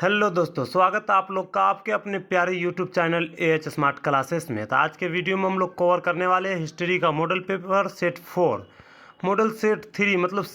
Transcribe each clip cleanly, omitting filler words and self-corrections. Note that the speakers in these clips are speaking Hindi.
हेलो दोस्तों, स्वागत है आप लोग का आपके अपने प्यारे YouTube channel AH smart classes में। तो आज के वीडियो में हम लोग कवर करने वाले हैं हिस्ट्री का model paper set 4 model set 3 मतलब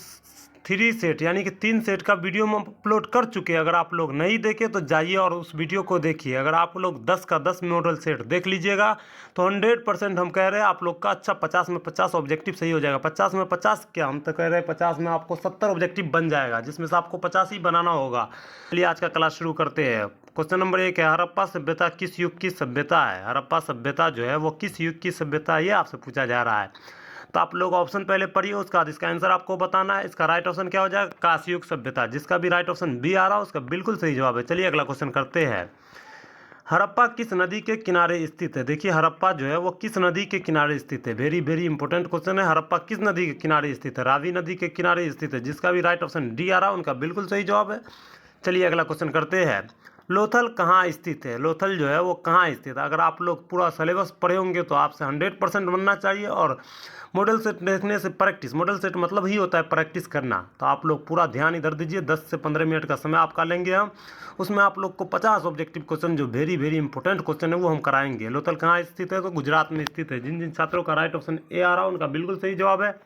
3 सेट यानी कि 3 सेट का वीडियो हम अपलोड कर चुके हैं। अगर आप लोग नहीं देखे तो जाइए और उस वीडियो को देखिए। अगर आप लोग 10 का 10 मॉडल सेट देख लीजिएगा तो 100% हम कह रहे हैं आप लोग का अच्छा 50 में 50 ऑब्जेक्टिव सही हो जाएगा। 50 में 50 क्या, हम तो कह रहे हैं 50 में आपको 70 ऑब्जेक्टिव बन जाएगा, जिसमें से आपको 50 ही बनाना होगा। चलिए आज का क्लास शुरू करते हैं। क्वेश्चन नंबर 1 है, हड़प्पा सभ्यता किस युग की सभ्यता है? हड़प्पा सभ्यता जो है वो किस युग की सभ्यता है, ये आपसे पूछा जा रहा है। तो आप लोग ऑप्शन पहले पढ़िए, उसका बाद इसका आंसर आपको बताना है। इसका राइट ऑप्शन क्या हो जाएगा? कांस्य युग सभ्यता। जिसका भी राइट ऑप्शन बी आ रहा है उसका बिल्कुल सही जवाब है। चलिए अगला क्वेश्चन करते हैं। हड़प्पा किस नदी के किनारे स्थित है? देखिए हड़प्पा जो है वो किस नदी के किनारे स्थित है? वेरी वेरी इंपॉर्टेंट क्वेश्चन है। हड़प्पा किस नदी के किनारे स्थित है? रावी नदी के किनारे स्थित है। जिसका भी राइट ऑप्शन डी आ रहा है उनका बिल्कुल सही जवाब है। चलिए अगला क्वेश्चन करते हैं। लोथल कहाँ स्थित है? लोथल जो है वो कहाँ स्थित है? अगर आप लोग पूरा सिलेबस पढ़े होंगे तो आपसे 100% बनना चाहिए। और मॉडल सेट देखने से प्रैक्टिस, मॉडल सेट मतलब ही होता है प्रैक्टिस करना। तो आप लोग पूरा ध्यान इधर दीजिए। 10 से 15 मिनट का समय आपका लेंगे हम। उसमें आप लोग को 50 ऑब्जेक्टिव क्वेश्चन जो वेरी वेरी इंपॉर्टेंट क्वेश्चन है वो हम कराएंगे। लोथल कहाँ स्थित है? तो गुजरात में स्थित है। जिन जिन छात्रों का राइट ऑप्शन ए आ रहा है उनका बिल्कुल सही जवाब है।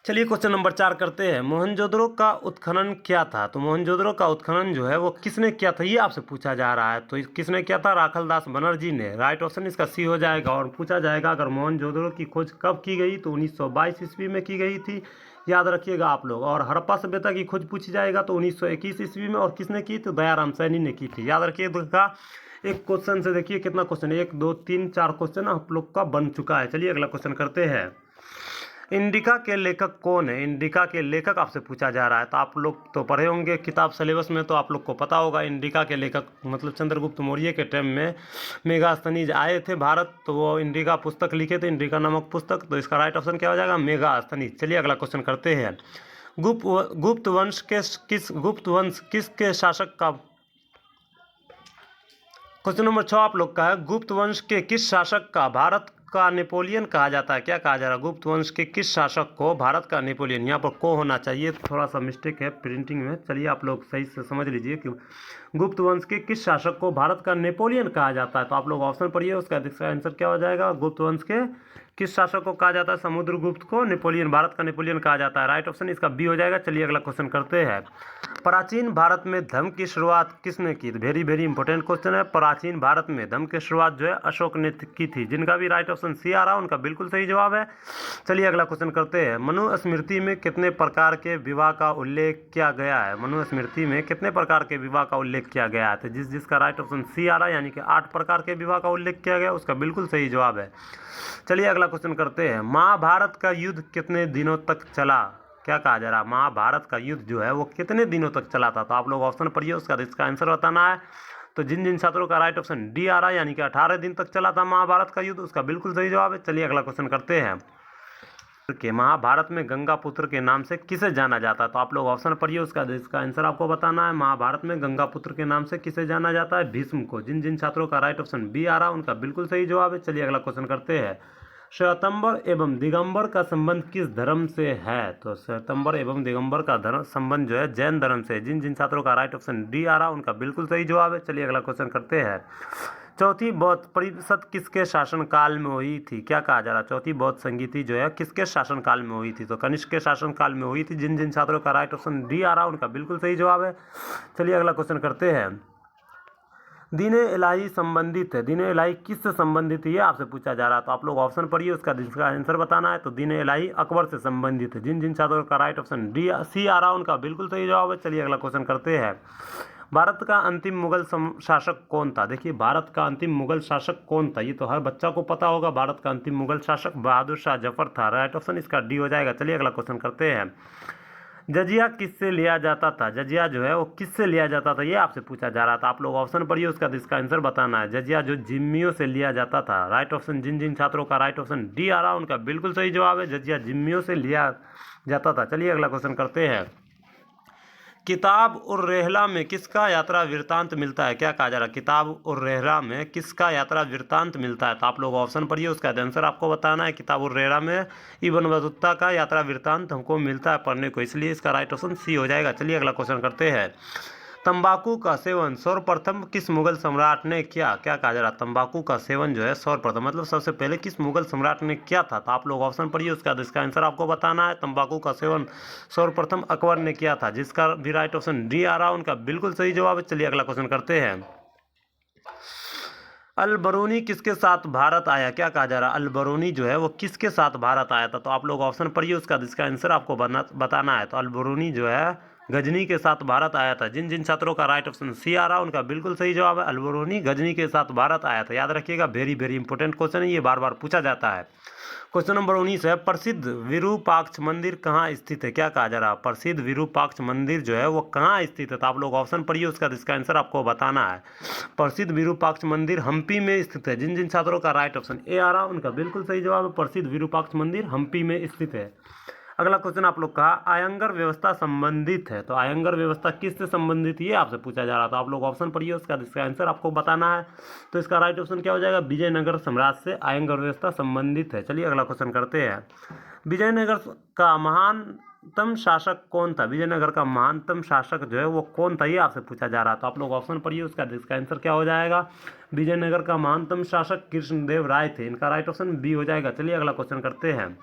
चलिए क्वेश्चन नंबर 4 करते हैं। मोहनजोदड़ो का उत्खनन क्या था? तो मोहनजोदड़ो का उत्खनन जो है वो किसने किया था, ये आपसे पूछा जा रहा है। तो किसने किया था? राखलदास बनर्जी ने। राइट ऑप्शन इसका सी हो जाएगा। और पूछा जाएगा अगर मोहनजोदड़ो की खोज कब की गई, तो 1922 ईस्वी में की गई थी, याद रखिएगा आप लोग। और हड़प्पा सभ्यता की खोज पूछी जाएगा तो 1921 ईस्वी में। और किसने की? तो दयाराम सैनी ने की थी, याद रखिएगा। एक क्वेश्चन से देखिए कितना क्वेश्चन, 1 2 3 4 क्वेश्चन आप लोग का बन चुका है। चलिए अगला क्वेश्चन करते हैं। इंडिका के लेखक कौन है? इंडिका के लेखक आपसे पूछा जा रहा है। तो आप लोग तो पढ़े होंगे किताब सिलेबस में, तो आप लोग को पता होगा इंडिका के लेखक मतलब चंद्रगुप्त मौर्य के टाइम में मेगास्थनीज आए थे भारत, तो वो इंडिका पुस्तक लिखे थे, इंडिका नामक पुस्तक। तो इसका राइट ऑप्शन क्या हो जाएगा? मेगास्थनीज। चलिए अगला क्वेश्चन करते हैं। गुप्त वंश किसके शासक का? क्वेश्चन नंबर 6 आप लोग का है, गुप्त वंश के किस शासक का भारत का नेपोलियन कहा जाता है? क्या कहा जा रहा है? गुप्त वंश के किस शासक को भारत का नेपोलियन, यहाँ पर को होना चाहिए, थोड़ा सा मिस्टेक है प्रिंटिंग में। चलिए आप लोग सही से समझ लीजिए कि गुप्त वंश के किस शासक को भारत का नेपोलियन कहा जाता है। तो आप लोग ऑप्शन पढ़िए, उसका आंसर क्या हो जाएगा? गुप्त वंश के किस शासक को कहा जाता है? समुद्रगुप्त को नेपोलियन, भारत का नेपोलियन कहा जाता है। राइट ऑप्शन इसका बी हो जाएगा। चलिए अगला क्वेश्चन करते हैं। प्राचीन भारत में धर्म की शुरुआत किसने की? वेरी वेरी इंपॉर्टेंट क्वेश्चन है। प्राचीन भारत में धर्म की शुरुआत जो है अशोक ने की थी। जिनका भी राइट ऑप्शन सी आ रहा है उनका बिल्कुल सही जवाब है। चलिए अगला क्वेश्चन करते हैं। मनुस्मृति में कितने प्रकार के विवाह का उल्लेख किया गया है? मनुस्मृति में कितने प्रकार के विवाह का उल्लेख किया गया है? तो जिसका राइट ऑप्शन सी आ रहा है यानी कि 8 प्रकार के विवाह का उल्लेख किया गया, उसका बिल्कुल सही जवाब है। चलिए अगला क्वेश्चन करते हैं। महाभारत का युद्ध कितने दिनों तक चला? क्या कहा जा रहा है? महाभारत का युद्ध जो है वो कितने दिनों तक चला था? तो आप लोग ऑप्शन पढ़िए, उसका इसका आंसर बताना है। तो जिन जिन छात्रों का राइट ऑप्शन डी आ रहा है यानी कि 18 दिन तक चला था महाभारत का युद्ध, उसका बिल्कुल सही जवाब है। चलिए अगला क्वेश्चन करते हैं कि महाभारत में गंगा पुत्र के नाम से किसे जाना जाता है? तो आप लोग ऑप्शन पढ़िए, उसका इसका आंसर आपको बताना है। महाभारत में गंगा पुत्र के नाम से किसे जाना जाता है? भीष्म को। जिन जिन छात्रों का राइट ऑप्शन बी आ रहा है उनका बिल्कुल सही जवाब है। चलिए अगला क्वेश्चन करते हैं। श्वेतंबर एवं दिगंबर का संबंध किस धर्म से है? तो श्वेतंबर एवं दिगंबर का धर्म संबंध जो है जैन धर्म से। जिन जिन छात्रों का राइट ऑप्शन डी आ रहा है उनका बिल्कुल सही जवाब है। चलिए अगला क्वेश्चन करते हैं। चौथी बौद्ध परिषद किसके शासनकाल में हुई थी? क्या कहा जा रहा है? चौथी बौद्ध संगीति जो है किसके शासनकाल में हुई थी? तो कनिष्क के शासनकाल में हुई थी। जिन जिन छात्रों का राइट ऑप्शन डी आ रहा है उनका बिल्कुल सही जवाब है। चलिए अगला क्वेश्चन करते हैं। दीन इलाही संबंधित है, दीन इलाही किससे संबंधित है ये आपसे पूछा जा रहा है। तो आप लोग ऑप्शन पढ़िए, उसका आंसर बताना है। तो दीन इलाही अकबर से संबंधित है। जिन जिन छात्रों का राइट ऑप्शन डी सी आ रहा है उनका बिल्कुल सही जवाब है। चलिए अगला क्वेश्चन करते हैं। भारत का अंतिम मुगल शासक कौन था? देखिए भारत का अंतिम मुगल शासक कौन था, ये तो हर बच्चा को पता होगा। भारत का अंतिम मुगल शासक बहादुर शाह जफर था। राइट ऑप्शन इसका डी हो जाएगा। चलिए अगला क्वेश्चन करते हैं। जजिया किससे लिया जाता था? जजिया जो है वो किससे लिया जाता था, ये आपसे पूछा जा रहा था। आप लोग ऑप्शन पढ़िए, उसका इसका आंसर बताना है। जजिया जो जिम्मियों से लिया जाता था। राइट ऑप्शन जिन जिन छात्रों का राइट ऑप्शन डी आ रहा है उनका बिल्कुल सही जवाब है। जजिया जिम्मियों से लिया जाता था। चलिए अगला क्वेश्चन करते हैं। किताब उर रेहला में किसका यात्रा वृत्तांत मिलता है? क्या कहा जा रहा है? किताब उर रेहला में किसका यात्रा वृत्तांत मिलता है? तो आप लोग ऑप्शन पढ़िए, उसका आंसर आपको बताना है। किताब उर रेहला में इब्न बतूता का यात्रा वृत्तांत हमको मिलता है पढ़ने को, इसलिए इसका राइट ऑप्शन सी हो जाएगा। चलिए अगला क्वेश्चन करते हैं। तंबाकू का सेवन सर्वप्रथम किस मुगल सम्राट ने किया? क्या कहा जा रहा है? तंबाकू का सेवन जो है सर्वप्रथम मतलब सबसे पहले किस मुगल सम्राट ने किया था? तो आप लोग ऑप्शन पढ़िए, उसका इसका आंसर आपको बताना है। तंबाकू का सेवन सर्वप्रथम अकबर ने किया था, जिसका भी राइट ऑप्शन डी आ रहा है, उनका बिल्कुल सही जवाब है। चलिए अगला क्वेश्चन करते हैं। अल बरूनी किसके साथ भारत आया? क्या कहा जा रहा है? अल बरूनी जो है वो किसके साथ भारत आया था? तो आप लोग ऑप्शन पढ़िए, उसका जिसका आंसर आपको बताना है। तो अल बरूनी जो है गजनी के साथ भारत आया था। जिन जिन छात्रों का राइट ऑप्शन सी आ रहा है, उनका बिल्कुल सही जवाब है। अल बरूनी गजनी के साथ भारत आया था। याद रखिएगा, वेरी वेरी इंपॉर्टेंट क्वेश्चन है, ये बार बार पूछा जाता है। क्वेश्चन नंबर 19 है, प्रसिद्ध विरूपाक्ष मंदिर कहाँ स्थित है? क्या कहा जा रहा है? प्रसिद्ध विरूपाक्ष मंदिर जो है वो कहाँ स्थित है? तो आप लोग ऑप्शन पढ़िए, उसका इसका आंसर आपको बताना है। प्रसिद्ध विरूपाक्ष मंदिर हम्पी में स्थित है। जिन जिन छात्रों का राइट ऑप्शन ए आ रहा है, उनका बिल्कुल सही जवाब है। प्रसिद्ध विरूपाक्ष मंदिर हम्पी में स्थित है। अगला क्वेश्चन आप लोग का आयंगर व्यवस्था संबंधित है। तो आयंगर व्यवस्था किससे संबंधित, ये आपसे पूछा जा रहा था। आप लोग ऑप्शन पढ़िए, उसका इसका आंसर आपको बताना है। तो इसका राइट ऑप्शन क्या हो जाएगा? विजयनगर साम्राज्य से आयंगर व्यवस्था संबंधित है। चलिए अगला क्वेश्चन करते हैं। विजयनगर का महानतम शासक कौन था? विजयनगर का महानतम शासक जो है वो कौन था, ये आपसे पूछा जा रहा था। आप लोग ऑप्शन पढ़िए, उसका इसका आंसर क्या हो जाएगा? विजयनगर का महानतम शासक कृष्णदेव राय थे। इनका राइट ऑप्शन बी हो जाएगा। चलिए अगला क्वेश्चन करते हैं।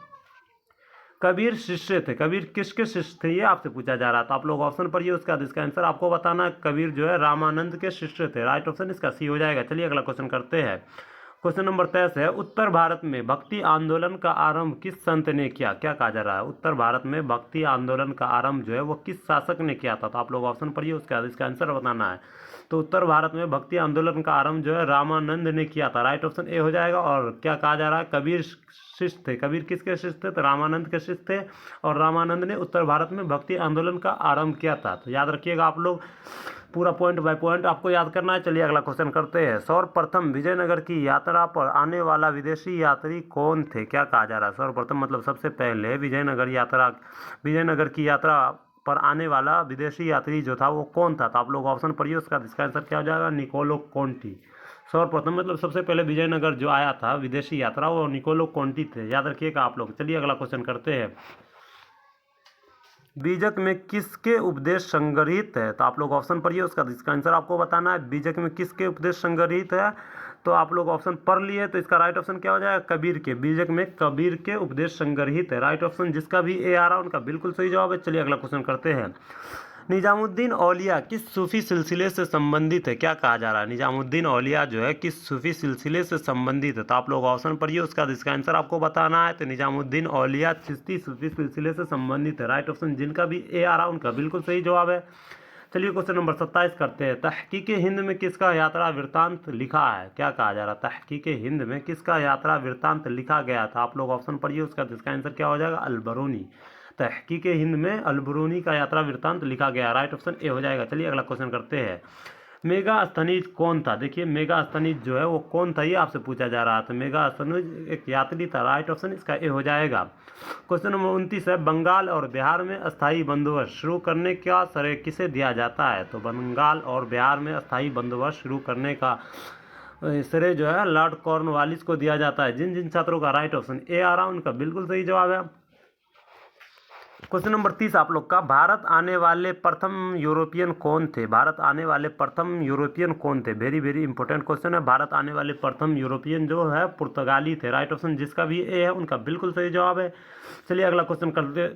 कबीर शिष्य थे। कबीर किसके शिष्य थे, ये आपसे पूछा जा रहा था। आप लोग ऑप्शन पढ़िए, उसका इसका आंसर आपको बताना है। कबीर जो है रामानंद के शिष्य थे। राइट ऑप्शन इसका सी हो जाएगा। चलिए अगला क्वेश्चन करते हैं। क्वेश्चन नंबर 23 है, उत्तर भारत में भक्ति आंदोलन का आरंभ किस संत ने किया? क्या कहा जा रहा है? उत्तर भारत में भक्ति आंदोलन का आरंभ जो है वो किस शासक ने किया था? तो आप लोग ऑप्शन पढ़िए, उसका इसका आंसर बताना है। तो उत्तर भारत में भक्ति आंदोलन का आरंभ जो है रामानंद ने किया था। राइट ऑप्शन ए हो जाएगा। और क्या कहा जा रहा है? कबीर शिष्य थे। कबीर किसके शिष्य थे? तो रामानंद के शिष्य थे। और रामानंद ने उत्तर भारत में भक्ति आंदोलन का आरंभ किया था। तो याद रखिएगा आप लोग, पूरा पॉइंट बाय पॉइंट आपको याद करना है। चलिए अगला क्वेश्चन करते हैं। सर्वप्रथम विजयनगर की यात्रा पर आने वाला विदेशी यात्री कौन थे? क्या कहा जा रहा है? सर्वप्रथम मतलब सबसे पहले विजयनगर की यात्रा पर आने वाला विदेशी यात्री जो था वो कौन था? तो आप लोग ऑप्शन पढ़िए, उसका इसका आंसर क्या हो जाएगा? Niccolo Conti. सर्वप्रथम मतलब सबसे पहले विजयनगर जो आया था विदेशी यात्रा, वो निकोलो कोंटी थे। याद रखिएगा आप लोग। चलिए अगला क्वेश्चन करते हैं। बीजक में किसके उपदेश संग्रहित है? तो आप लोग ऑप्शन पढ़िए, उसका इसका आंसर आपको बताना है। बीजक में किसके उपदेश संग्रहित है? तो आप लोग ऑप्शन पढ़ लिए, तो इसका राइट ऑप्शन क्या हो जाएगा? कबीर के। बीजक में कबीर के उपदेश संग्रहित है। राइट ऑप्शन जिसका भी ए आ रहा है, उनका बिल्कुल सही जवाब है। चलिए अगला क्वेश्चन करते हैं। निजामुद्दीन औलिया किस सूफी सिलसिले से संबंधित है? क्या कहा जा रहा है? निजामुद्दीन औलिया जो है किस सूफी सिलसिले से संबंधित है? तो आप लोग ऑप्शन पढ़िए, उसका इसका आंसर आपको बताना है। तो निजामुद्दीन औलिया चिश्ती सूफी सिलसिले से संबंधित है। राइट ऑप्शन जिनका भी ए आ रहा है, उनका बिल्कुल सही जवाब है। चलिए क्वेश्चन नंबर 27 करते हैं। तहकीके हिंद में किसका यात्रा वृत्तांत लिखा है? क्या कहा जा रहा है? तहकीके हिंद में किसका यात्रा वृत्तांत लिखा गया था? आप लोग ऑप्शन पढ़िए, उसका इसका आंसर क्या हो जाएगा? अल बरूनी। तहकीके हिंद में अल बरूनी का यात्रा वृत्तांत लिखा गया। राइट ऑप्शन ए हो जाएगा। चलिए अगला क्वेश्चन करते हैं। मेगास्थनीज कौन था? देखिए मेगास्थनीज जो है वो कौन था, ये आपसे पूछा जा रहा था। मेगास्थनीज एक यात्री था। राइट ऑप्शन इसका ए हो जाएगा। क्वेश्चन नंबर 29 है, बंगाल और बिहार में अस्थायी बंदोबस्त शुरू करने का श्रेय किसे दिया जाता है? तो बंगाल और बिहार में अस्थायी बंदोबस्त शुरू करने का श्रेय जो है लॉर्ड कॉर्नवालिस को दिया जाता है। जिन जिन छात्रों का राइट ऑप्शन ए आ रहा है, उनका बिल्कुल सही जवाब है। क्वेश्चन नंबर 30 आप लोग का, भारत आने वाले प्रथम यूरोपियन कौन थे? भारत आने वाले प्रथम यूरोपियन कौन थे? वेरी वेरी इंपॉर्टेंट क्वेश्चन है। भारत आने वाले प्रथम यूरोपियन जो है पुर्तगाली थे। राइट ऑप्शन जिसका भी ए है, उनका बिल्कुल सही जवाब है। चलिए अगला क्वेश्चन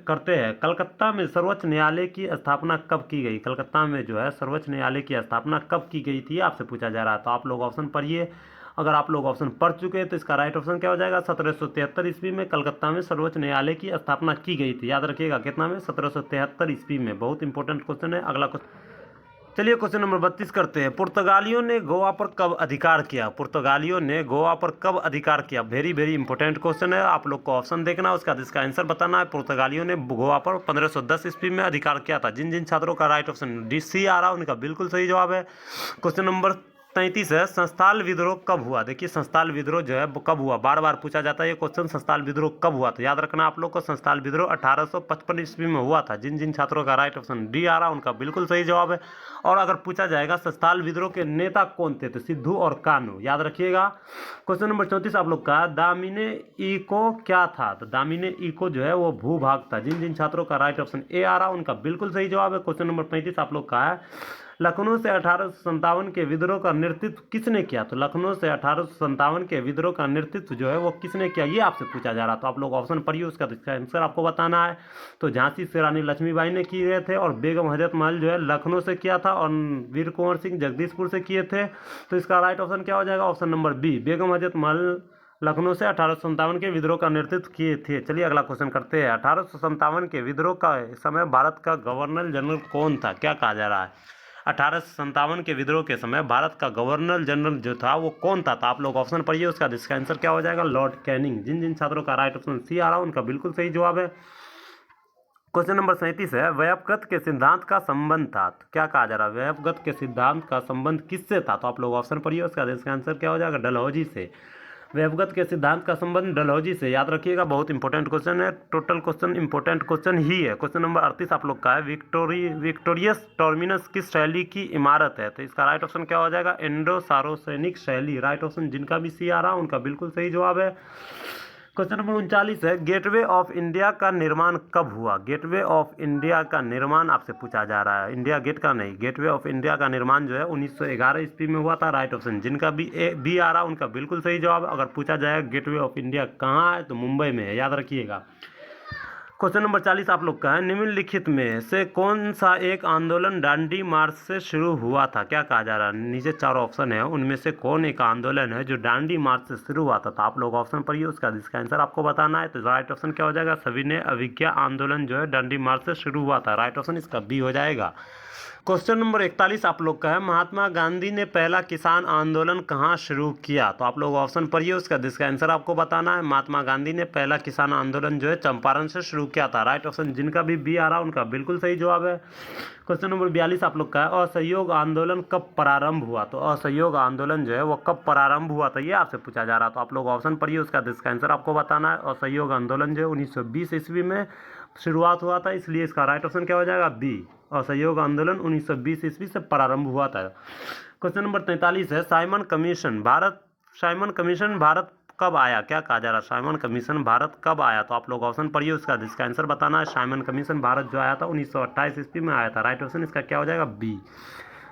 करते हैं। कलकत्ता में सर्वोच्च न्यायालय की स्थापना कब की गई? कलकत्ता में जो है सर्वोच्च न्यायालय की स्थापना कब की गई थी, आपसे पूछा जा रहा है। तो आप लोग ऑप्शन पढ़िए। अगर आप लोग ऑप्शन पढ़ चुके हैं तो इसका राइट ऑप्शन क्या हो जाएगा? 1773 ईस्वी में कलकत्ता में सर्वोच्च न्यायालय की स्थापना की गई थी। याद रखिएगा कितना में? 1773 ईस्वी में। बहुत इंपॉर्टेंट क्वेश्चन है। अगला क्वेश्चन, चलिए क्वेश्चन नंबर 32 करते हैं। पुर्तगालियों ने गोवा पर कब अधिकार किया? पुर्तगालियों ने गोवा पर कब अधिकार किया? वेरी वेरी इंपॉर्टेंट क्वेश्चन है। आप लोग को ऑप्शन देखना है, उसका इसका आंसर बताना है। पुर्तगालियों ने गोवा पर 1510 ईस्वी में अधिकार किया था। जिन जिन छात्रों का राइट ऑप्शन डी सी आ रहा है, उनका बिल्कुल सही जवाब है। क्वेश्चन नंबर 33 है, संस्थाल विद्रोह कब हुआ? देखिए संस्थाल विद्रोह जो है वो कब हुआ, बार बार पूछा जाता है ये क्वेश्चन। संस्थाल विद्रोह कब हुआ? तो याद रखना आप लोग को, संस्थाल विद्रोह 1855 ईस्वी में हुआ था। जिन जिन छात्रों का राइट ऑप्शन डी आ रहा है, उनका बिल्कुल सही जवाब है। और अगर पूछा जाएगा संस्थाल विद्रोह के नेता कौन थे, तो सिद्धू और कान्हू। याद रखिएगा। क्वेश्चन नंबर 34 आप लोग का, दामिने इको क्या था? तो दामिने इको जो है वो भूभाग था। जिन जिन छात्रों का राइट ऑप्शन ए आ रहा है, उनका बिल्कुल सही जवाब है। क्वेश्चन नंबर 35 आप लोग का है, लखनऊ से 1857 के विद्रोह का नेतृत्व किसने किया? तो लखनऊ से 1857 के विद्रोह का नेतृत्व जो है वो किसने किया, ये आपसे पूछा जा रहा। तो आप लोग ऑप्शन पढ़िए, उसका आंसर आपको बताना है। तो झांसी से रानी लक्ष्मीबाई ने किए थे, और बेगम हजरत महल जो है लखनऊ से किया था, और वीर कुंवर सिंह जगदीशपुर से किए थे। तो इसका राइट ऑप्शन क्या हो जाएगा? Option number B, Begum Hazrat Mahal Lucknow से 1857 के विद्रोह का नेतृत्व किए थे। चलिए अगला क्वेश्चन करते हैं। 1857 के विद्रोह का समय भारत का गवर्नर जनरल कौन था? क्या कहा जा रहा है? 1857 के विद्रोह के समय भारत का गवर्नर जनरल जो था वो कौन था? तो आप लोग ऑप्शन पढ़िए, उसका आंसर क्या हो जाएगा? Lord Canning. जिन जिन छात्रों का राइट ऑप्शन सी आ रहा है उनका बिल्कुल सही जवाब है। क्वेश्चन नंबर 37 है, व्यापगत के सिद्धांत का संबंध था। तो क्या कहा जा रहा है? व्यापगत के सिद्धांत का संबंध किससे था? तो आप लोग ऑप्शन पढ़िए, उसका आंसर क्या हो जाएगा? डलहौजी से। व्यापगत के सिद्धांत का संबंध डलहौजी से, याद रखिएगा, बहुत इंपॉर्टेंट क्वेश्चन है। टोटल क्वेश्चन इंपॉर्टेंट क्वेश्चन ही है। क्वेश्चन नंबर 38 आप लोग का है, विक्टोरियस टर्मिनस किस शैली की इमारत है? तो इसका राइट ऑप्शन क्या हो जाएगा? इंडो सार्वजनिक शैली। राइट ऑप्शन जिनका भी सी आ रहा है उनका बिल्कुल सही जवाब है। क्वेश्चन नंबर 39 है, गेटवे ऑफ इंडिया का निर्माण कब हुआ? गेटवे ऑफ इंडिया का निर्माण आपसे पूछा जा रहा है, इंडिया गेट का नहीं। गेटवे ऑफ इंडिया का निर्माण जो है 1911 ईस्वी में हुआ था। राइट ऑप्शन जिनका बी आ रहा है उनका बिल्कुल सही जवाब। अगर पूछा जाए गेटवे ऑफ इंडिया कहाँ है, तो मुंबई में है, याद रखिएगा। क्वेश्चन नंबर 40 आप लोग का है, निम्नलिखित में से कौन सा एक आंदोलन डांडी मार्च से शुरू हुआ था? क्या कहा जा रहा है? नीचे 4 ऑप्शन है, उनमें से कौन एक आंदोलन है जो डांडी मार्च से शुरू हुआ था? तो आप लोग ऑप्शन पढ़िए, उसका जिसका आंसर आपको बताना है। तो राइट ऑप्शन क्या हो जाएगा? सविनय अवज्ञा आंदोलन जो है डांडी मार्च से शुरू हुआ था। राइट ऑप्शन इसका बी हो जाएगा। क्वेश्चन नंबर 41 आप लोग का है, महात्मा गांधी ने पहला किसान आंदोलन कहाँ शुरू किया? तो आप लोग ऑप्शन पढ़िए, उसका जिसका आंसर आपको बताना है। महात्मा गांधी ने पहला किसान आंदोलन जो है चंपारण से शुरू किया था। राइट ऑप्शन जिनका भी बी आ रहा है उनका बिल्कुल सही जवाब है। क्वेश्चन नंबर 42 आप लोग का है, असहयोग आंदोलन कब प्रारंभ हुआ? तो असहयोग आंदोलन जो है वो कब प्रारंभ हुआ था, ये आपसे पूछा जा रहा। तो आप लोग ऑप्शन पढ़िए, उसका जिसका आंसर आपको बताना है। असहयोग आंदोलन जो है 1920 ईस्वी में शुरुआत हुआ था, इसलिए इसका राइट ऑप्शन क्या हो जाएगा? बी। असहयोग आंदोलन 1920 ईस्वी से प्रारंभ हुआ था। क्वेश्चन नंबर 43 है, साइमन कमीशन भारत कब आया? क्या कहा जा रहा है? साइमन कमीशन भारत कब आया? तो आप लोग ऑप्शन पढ़िए, उसका जिसका आंसर बताना है। साइमन कमीशन भारत जो आया था 1928 ईस्वी में आया था। राइट ऑप्शन इसका क्या हो जाएगा? बी।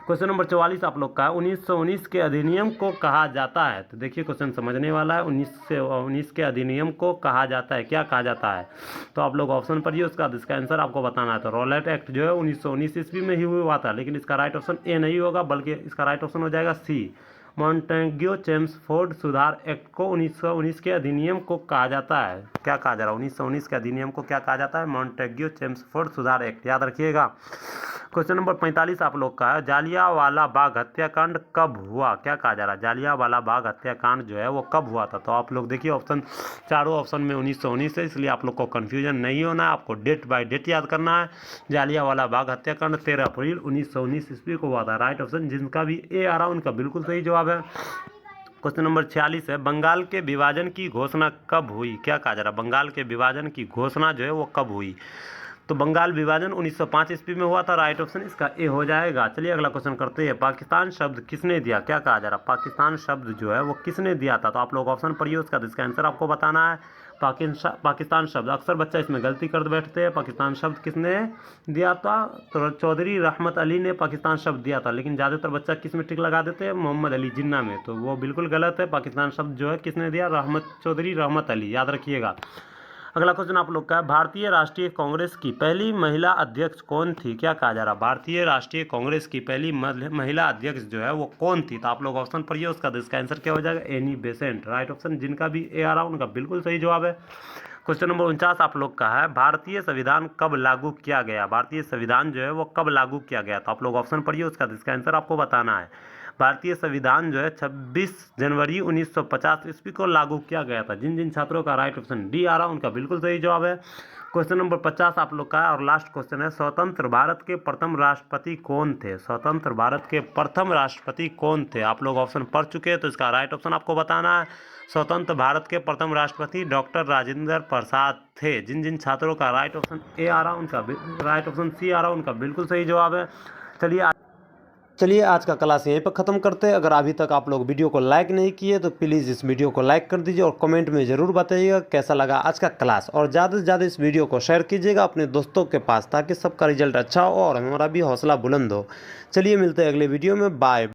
क्वेश्चन नंबर 44 आप लोग का 1919 के अधिनियम को कहा जाता है। तो देखिए क्वेश्चन समझने वाला है। 1919 के अधिनियम को कहा जाता है, क्या कहा जाता है? तो आप लोग ऑप्शन पढ़िए, उसका इसका आंसर आपको बताना है। तो रॉलेट एक्ट जो है 1919 ईस्वी में ही हुआ था, लेकिन इसका राइट ऑप्शन ए नहीं होगा, बल्कि इसका राइट ऑप्शन हो जाएगा सी। मॉन्टेग्यू चेम्सफोर्ड सुधार एक्ट को 1919 के अधिनियम को कहा जाता है। क्या कहा जा रहा है? 1919 के अधिनियम को क्या कहा जाता है? मॉन्टेग्यू चेम्सफोर्ड सुधार एक्ट, याद रखिएगा। क्वेश्चन नंबर 45 आप लोग का है, जालियांवाला बाग हत्याकांड कब हुआ? क्या कहा जा रहा है? जालियांवाला बाग हत्याकांड जो है वो कब हुआ था? तो आप लोग देखिए ऑप्शन, चारों ऑप्शन में 1919 है, इसलिए आप लोग को कन्फ्यूजन नहीं होना है, आपको डेट बाय डेट याद करना है। जालियांवाला बाग हत्याकांड 13 अप्रैल 1919 ईस्वी को हुआ था। राइट ऑप्शन जिनका भी ए आ रहा है उनका बिल्कुल सही जवाब है। क्वेश्चन नंबर 46 है, बंगाल के विभाजन की घोषणा कब हुई? क्या कहा जा रहा है? बंगाल के विभाजन की घोषणा जो है वो कब हुई? तो बंगाल विभाजन 1905 ईस्वी में हुआ था। राइट ऑप्शन इसका ए हो जाएगा। चलिए अगला क्वेश्चन करते हैं, पाकिस्तान शब्द किसने दिया? क्या कहा जा रहा है? पाकिस्तान शब्द जो है वो किसने दिया था? तो आप लोग ऑप्शन पढ़िए, उसका जिसका आंसर आपको बताना है। पाकिस्तान शब्द, अक्सर बच्चा इसमें गलती कर बैठते हैं। पाकिस्तान शब्द किसने दिया था? तो चौधरी रहमत अली ने पाकिस्तान शब्द दिया था, लेकिन ज़्यादातर बच्चा किस में टिक लगा देते हैं? मोहम्मद अली जिन्ना में, तो वो बिल्कुल गलत है। पाकिस्तान शब्द जो है किसने दिया? चौधरी रहमत अली, याद रखिएगा। अगला क्वेश्चन आप लोग का है, भारतीय राष्ट्रीय कांग्रेस की पहली महिला अध्यक्ष कौन थी? क्या कहा जा रहा है? भारतीय राष्ट्रीय कांग्रेस की पहली महिला अध्यक्ष जो है वो कौन थी? तो आप लोग ऑप्शन पढ़िए, उसका इसका आंसर क्या हो जाएगा? Annie Besant. राइट ऑप्शन जिनका भी ए आ रहा है उनका बिल्कुल सही जवाब है। क्वेश्चन नंबर 49 आप लोग का है, भारतीय संविधान कब लागू किया गया? भारतीय संविधान जो है वो कब लागू किया गया? तो आप लोग ऑप्शन पढ़िए, उसका इसका आंसर आपको बताना है। भारतीय संविधान जो है 26 जनवरी 1950 ईस्वी को लागू किया गया था। जिन जिन छात्रों का राइट ऑप्शन डी आ रहा है उनका बिल्कुल सही जवाब है। क्वेश्चन नंबर 50 आप लोग का है और लास्ट क्वेश्चन है, स्वतंत्र भारत के प्रथम राष्ट्रपति कौन थे? स्वतंत्र भारत के प्रथम राष्ट्रपति कौन थे? आप लोग ऑप्शन पढ़ चुके हैं, तो इसका राइट ऑप्शन आपको बताना है। स्वतंत्र भारत के प्रथम राष्ट्रपति डॉक्टर राजेंद्र प्रसाद थे। जिन जिन छात्रों का राइट ऑप्शन ए आ रहा है उनका राइट ऑप्शन सी आ रहा है उनका बिल्कुल सही जवाब है। चलिए चलिए आज का क्लास यहीं पर ख़त्म करते हैं। अगर अभी तक आप लोग वीडियो को लाइक नहीं किए तो प्लीज़ इस वीडियो को लाइक कर दीजिए और कमेंट में ज़रूर बताइएगा कैसा लगा आज का क्लास, और ज़्यादा से ज़्यादा इस वीडियो को शेयर कीजिएगा अपने दोस्तों के पास ताकि सबका रिजल्ट अच्छा हो और हमारा भी हौसला बुलंद हो। चलिए मिलते हैं अगले वीडियो में, बाय।